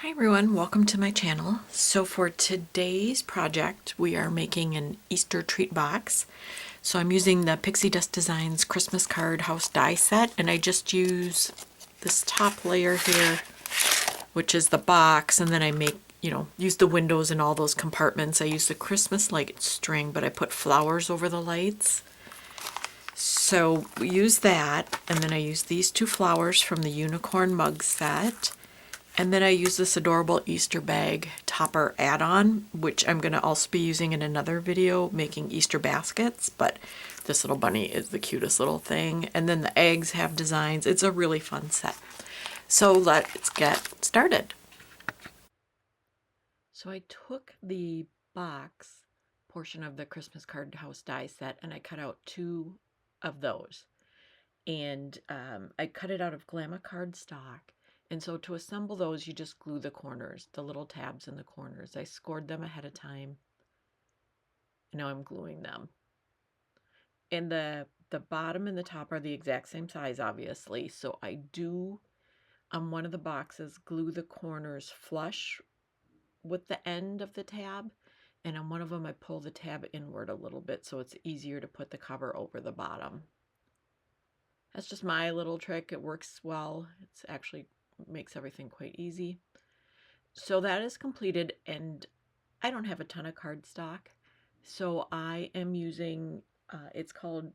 Hi everyone, welcome to my channel. So for today's project, we are making an Easter treat box. So I'm using the Pixi Dust Designs Christmas card house die set, and I just use this top layer here, which is the box, and then I make, use the windows and all those compartments. I use the Christmas light string, but I put flowers over the lights. So we use that, and then I use these two flowers from the unicorn mug set. And then I use this adorable Easter bag topper add-on, which I'm going to also be using in another video making Easter baskets, but this little bunny is the cutest little thing. And then the eggs have designs. It's a really fun set. So let's get started. So I took the box portion of the Christmas card house die set and I cut out two of those. And I cut it out of CutCardStock. And so to assemble those, you just glue the corners, the little tabs in the corners. I scored them ahead of time. And now I'm gluing them. And the bottom and the top are the exact same size, obviously. So I do, on one of the boxes, glue the corners flush with the end of the tab. And on one of them, I pull the tab inward a little bit so it's easier to put the cover over the bottom. That's just my little trick. It works well. It's actually makes everything quite easy. So that is completed, and I don't have a ton of cardstock, so I am using it's called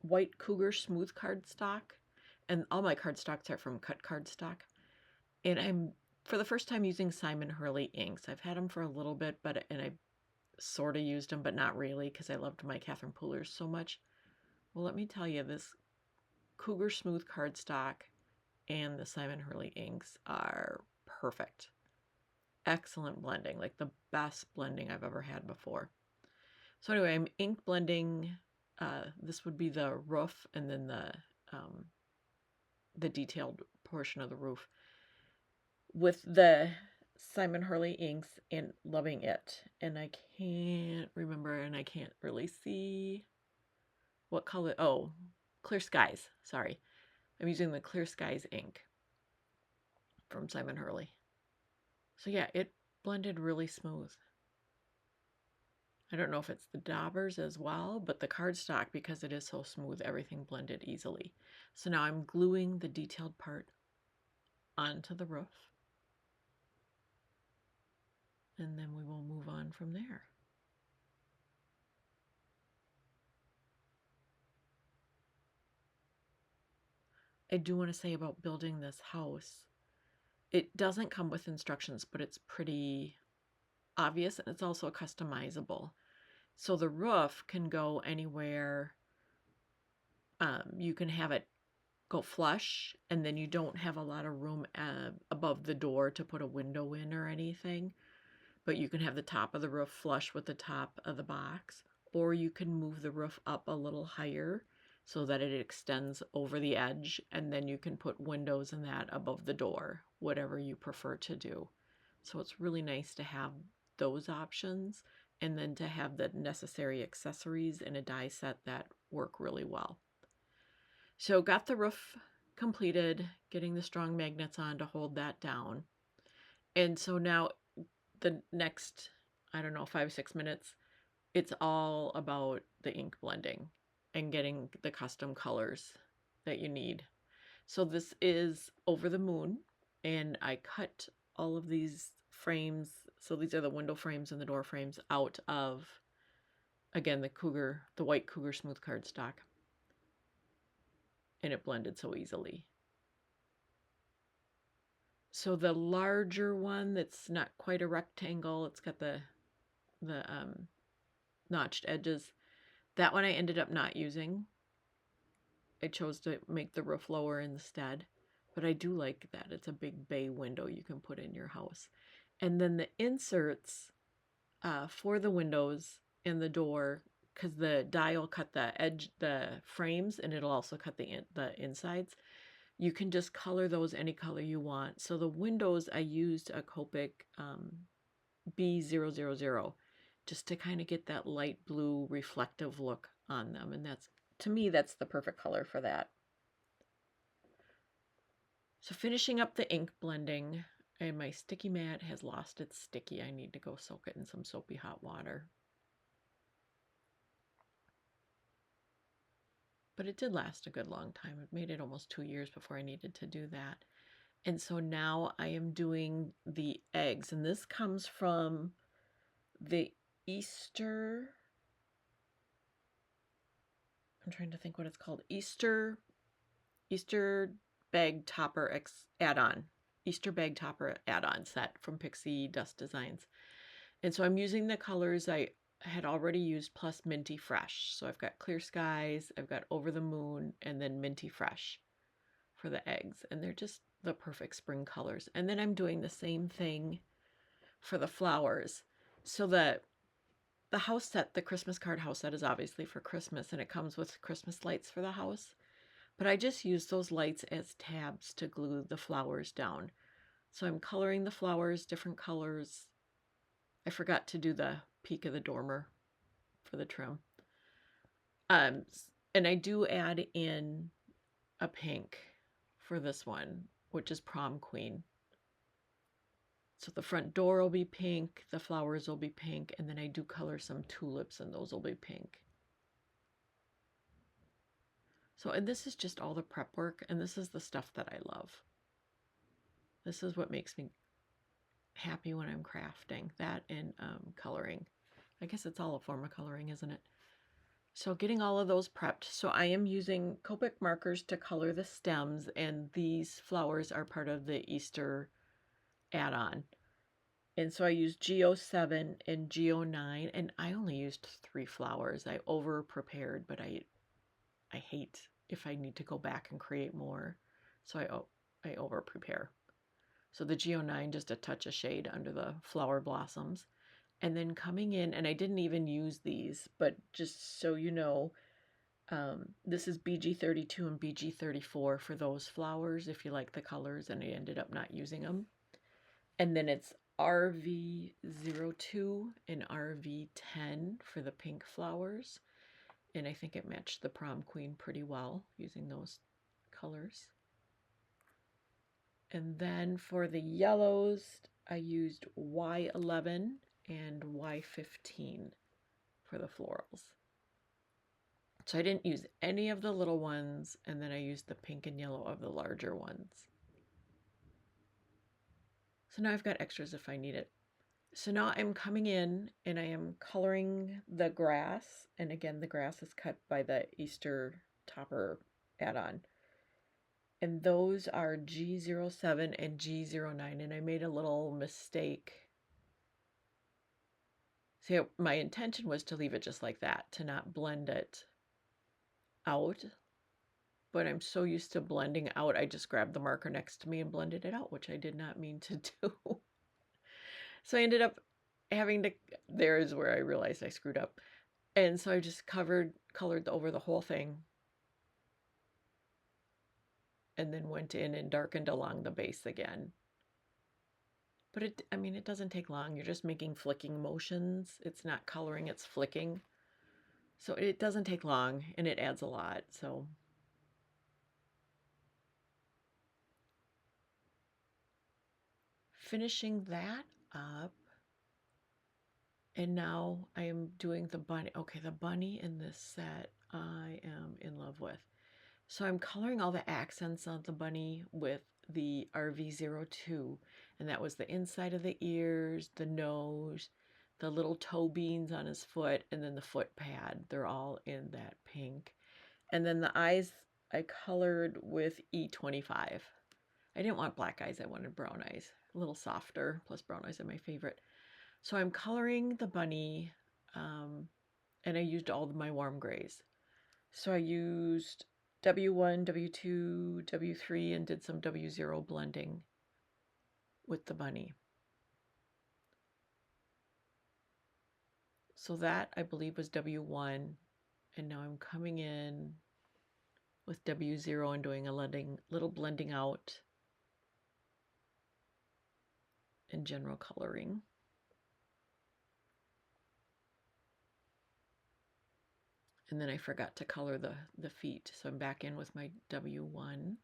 White Cougar Smooth Cardstock, and all my cardstocks are from CutCardStock. And I'm for the first time using Simon Hurley inks. I've had them for a little bit, and I sort of used them, but not really, because I loved my Catherine Poolers so much. Well, let me tell you, this Cougar Smooth Cardstock and the Simon Hurley inks are perfect. Excellent blending, like the best blending I've ever had before. So anyway, I'm ink blending. This would be the roof, and then the detailed portion of the roof with the Simon Hurley inks, and loving it. And I can't remember, and I can't really see what color. Oh, Clear Skies. Sorry. I'm using the Clear Skies ink from Simon Hurley. So yeah, it blended really smooth. I don't know if it's the daubers as well, but the cardstock, because it is so smooth, everything blended easily. So now I'm gluing the detailed part onto the roof. And then we will move on from there. I do want to say about building this house, it doesn't come with instructions, but it's pretty obvious, and it's also customizable. So the roof can go anywhere. You can have it go flush, and then you don't have a lot of room above the door to put a window in or anything. But you can have the top of the roof flush with the top of the box, or you can move the roof up a little higher so that it extends over the edge, and then you can put windows in that above the door, whatever you prefer to do. So it's really nice to have those options, and then to have the necessary accessories in a die set that work really well. So got the roof completed, getting the strong magnets on to hold that down. And so now the next, I don't know, 5-6 minutes, it's all about the ink blending and getting the custom colors that you need. So this is Over the Moon, and I cut all of these frames. So these are the window frames and the door frames out of, again, the White Cougar Smooth Cardstock. And it blended so easily. So the larger one that's not quite a rectangle, it's got the notched edges. That one I ended up not using. I chose to make the roof lower instead. But I do like that. It's a big bay window you can put in your house. And then the inserts for the windows and the door, because the die will cut the frames, and it'll also cut the insides. You can just color those any color you want. So the windows, I used a Copic B000 just to kind of get that light blue reflective look on them. And that's, to me, that's the perfect color for that. So finishing up the ink blending, And my sticky mat has lost its sticky. I need to go soak it in some soapy hot water. But it did last a good long time. It made it almost 2 years before I needed to do that. And so now I am doing the eggs. And this comes from the Easter... I'm trying to think what it's called. Easter bag topper add-on. Easter bag topper add-on set from Pixi Dust Designs. And so I'm using the colors I had already used plus Minty Fresh. So I've got Clear Skies, I've got Over the Moon, and then Minty Fresh for the eggs. And they're just the perfect spring colors. And then I'm doing the same thing for the flowers. So the house set, the Christmas card house set, is obviously for Christmas, and it comes with Christmas lights for the house. But I just use those lights as tabs to glue the flowers down. So I'm coloring the flowers different colors. I forgot to do the peak of the dormer for the trim. And I do add in a pink for this one, which is Prom Queen. So the front door will be pink, the flowers will be pink, and then I do color some tulips, and those will be pink. So, and this is just all the prep work, and this is the stuff that I love. This is what makes me happy when I'm crafting, that and coloring. I guess it's all a form of coloring, isn't it? So getting all of those prepped. So I am using Copic markers to color the stems, and these flowers are part of the Easter add-on. And so I used G07 and G09, and I only used 3 flowers. I over prepared, but I hate if I need to go back and create more. So I over prepare. So the G09, just a touch of shade under the flower blossoms. And then coming in, and I didn't even use these, but just so you know, this is BG32 and BG34 for those flowers if you like the colors, and I ended up not using them. And then it's RV02 and RV10 for the pink flowers. And I think it matched the Prom Queen pretty well using those colors. And then for the yellows, I used Y11 and Y15 for the florals. So I didn't use any of the little ones, and then I used the pink and yellow of the larger ones. So now I've got extras if I need it. So now I'm coming in and I am coloring the grass. And again, the grass is cut by the Easter topper add-on. And those are G07 and G09. And I made a little mistake. See, my intention was to leave it just like that, to not blend it out. But I'm so used to blending out, I just grabbed the marker next to me and blended it out, which I did not mean to do. So I ended up having to, there is where I realized I screwed up. And so I just colored over the whole thing. And then went in and darkened along the base again. But it doesn't take long. You're just making flicking motions. It's not coloring, it's flicking. So it doesn't take long, and it adds a lot. So finishing that up. And now I am doing the bunny. Okay, the bunny in this set I am in love with. So I'm coloring all the accents on the bunny with the RV02. And that was the inside of the ears, the nose, the little toe beans on his foot, and then the foot pad. They're all in that pink. And then the eyes I colored with E25. I didn't want black eyes, I wanted brown eyes. A little softer, plus brown eyes are my favorite. So I'm coloring the bunny, and I used all of my warm grays. So I used W1, W2, W3, and did some W0 blending with the bunny. So that, I believe, was W1, and now I'm coming in with W0 and doing a little blending out and general coloring. And then I forgot to color the feet, so I'm back in with my W1.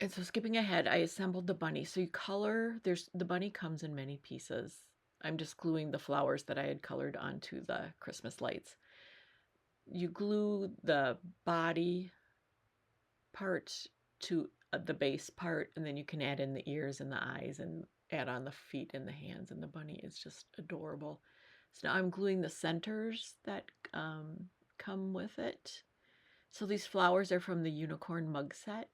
And so skipping ahead, I assembled the bunny. So you color, the bunny comes in many pieces. I'm just gluing the flowers that I had colored onto the Christmas lights. You glue the body part to the base part, and then you can add in the ears and the eyes and add on the feet and the hands, and the bunny is just adorable. So now I'm gluing the centers that come with it. So these flowers are from the unicorn mug set,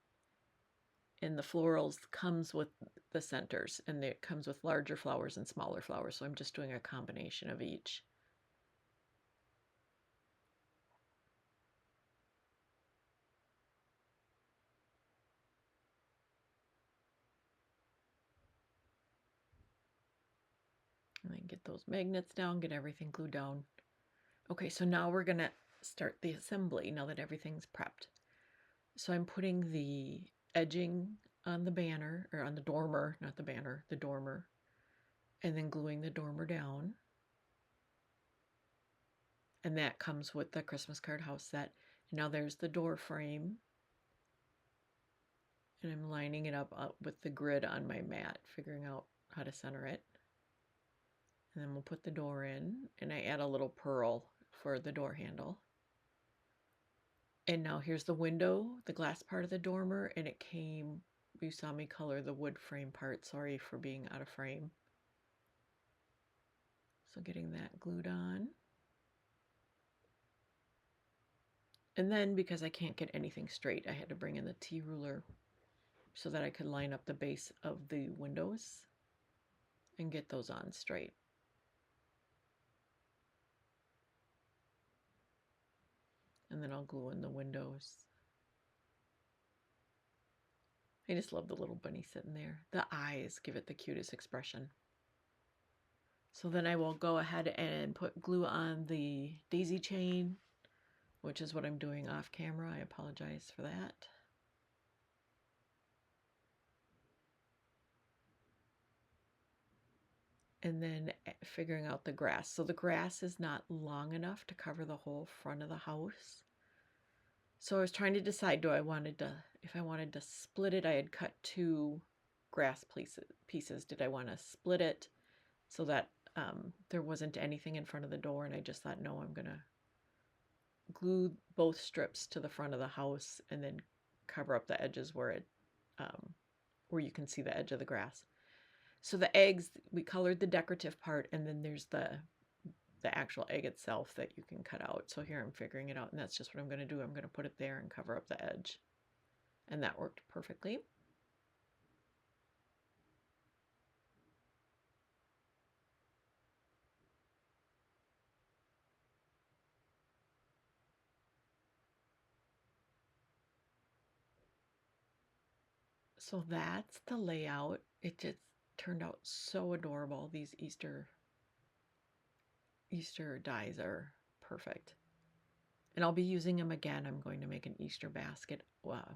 and the florals comes with the centers, and it comes with larger flowers and smaller flowers. So I'm just doing a combination of each. And then get those magnets down, get everything glued down. Okay, so now we're gonna start the assembly now that everything's prepped. So I'm putting the edging on the banner, or on the dormer, not the banner, the dormer, and then gluing the dormer down. And that comes with the Christmas card house set. And now there's the door frame. And I'm lining it up with the grid on my mat, figuring out how to center it. And then we'll put the door in, and I add a little pearl for the door handle. And now here's the window, the glass part of the dormer, and it came, you saw me color the wood frame part. Sorry for being out of frame. So getting that glued on. And then because I can't get anything straight, I had to bring in the T-ruler so that I could line up the base of the windows and get those on straight. And then I'll glue in the windows. I just love the little bunny sitting there. The eyes give it the cutest expression. So then I will go ahead and put glue on the daisy chain, which is what I'm doing off camera. I apologize for that. And then figuring out the grass. So the grass is not long enough to cover the whole front of the house. So I was trying to decide, if I wanted to split it. I had cut 2 grass pieces. Did I want to split it so that there wasn't anything in front of the door? And I just thought, no, I'm gonna glue both strips to the front of the house and then cover up the edges where you can see the edge of the grass. So the eggs, we colored the decorative part, and then there's the actual egg itself that you can cut out. So here I'm figuring it out, and that's just what I'm going to do. I'm going to put it there and cover up the edge. And that worked perfectly. So that's the layout. It just turned out so adorable. These Easter dies are perfect. And I'll be using them again. I'm going to make an Easter basket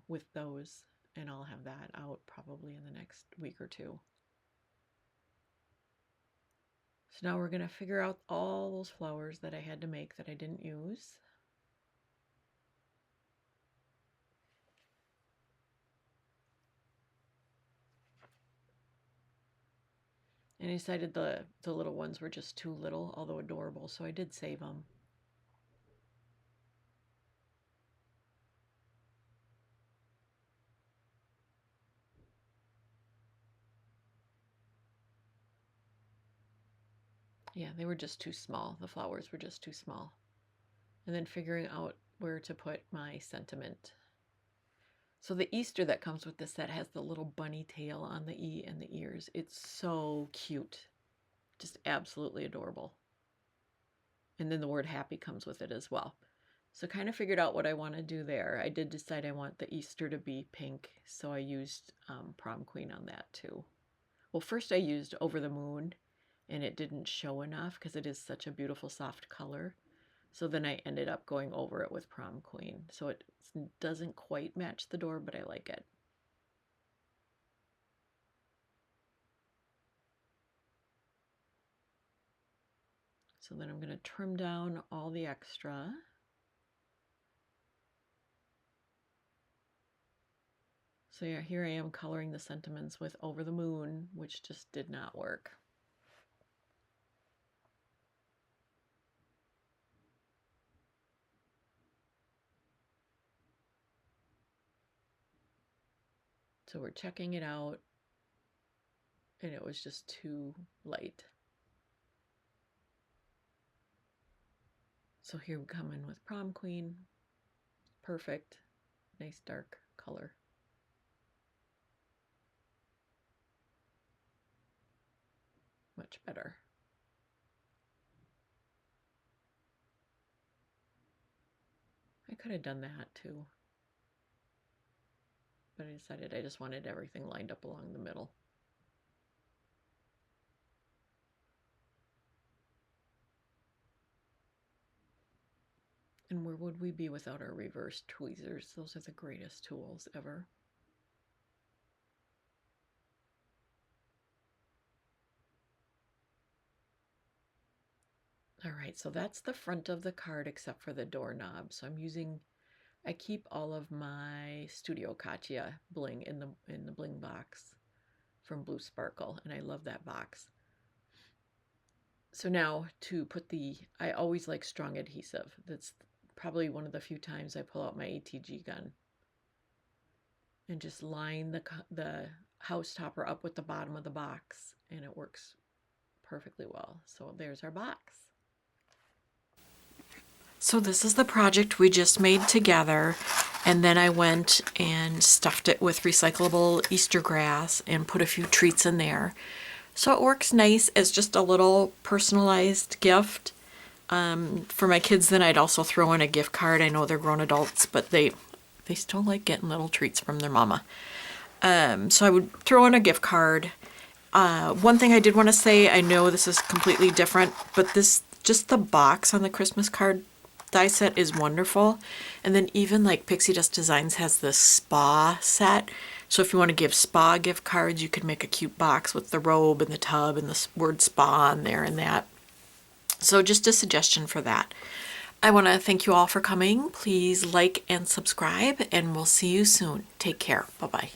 with those, and I'll have that out probably in the next week or 2. So now we're going to figure out all those flowers that I had to make that I didn't use. And I decided the little ones were just too little, although adorable, so I did save them. Yeah, they were just too small. The flowers were just too small. And then figuring out where to put my sentiment. So the Easter that comes with this set has the little bunny tail on the E and the ears. It's so cute. Just absolutely adorable. And then the word happy comes with it as well. So kind of figured out what I want to do there. I did decide I want the Easter to be pink, so I used Prom Queen on that too. Well, first I used Over the Moon, and it didn't show enough because it is such a beautiful soft color. So then I ended up going over it with Prom Queen. So it doesn't quite match the door, but I like it. So then I'm going to trim down all the extra. So So yeah, here I am coloring the sentiments with Over the Moon, which just did not work. So we're checking it out, and it was just too light. So here we come in with Prom Queen. Perfect. Nice dark color. Much better. I could have done that too, but I decided I just wanted everything lined up along the middle. And where would we be without our reverse tweezers? Those are the greatest tools ever. All right, so that's the front of the card except for the doorknob. So I keep all of my Studio Katya bling in the bling box from Blue Sparkle, and I love that box. So now to put I always like strong adhesive. That's probably one of the few times I pull out my ATG gun and just line the house topper up with the bottom of the box, and it works perfectly well. So there's our box. So this is the project we just made together, and then I went and stuffed it with recyclable Easter grass and put a few treats in there. So it works nice as just a little personalized gift. For my kids, then I'd also throw in a gift card. I know they're grown adults, but they still like getting little treats from their mama. So I would throw in a gift card. One thing I did want to say, I know this is completely different, but just the box on the Christmas card die set is wonderful. And then even like Pixi Dust Designs has this spa set. So if you want to give spa gift cards, you could make a cute box with the robe and the tub and the word spa on there and that. So just a suggestion for that. I want to thank you all for coming. Please like and subscribe, and we'll see you soon. Take care. Bye-bye.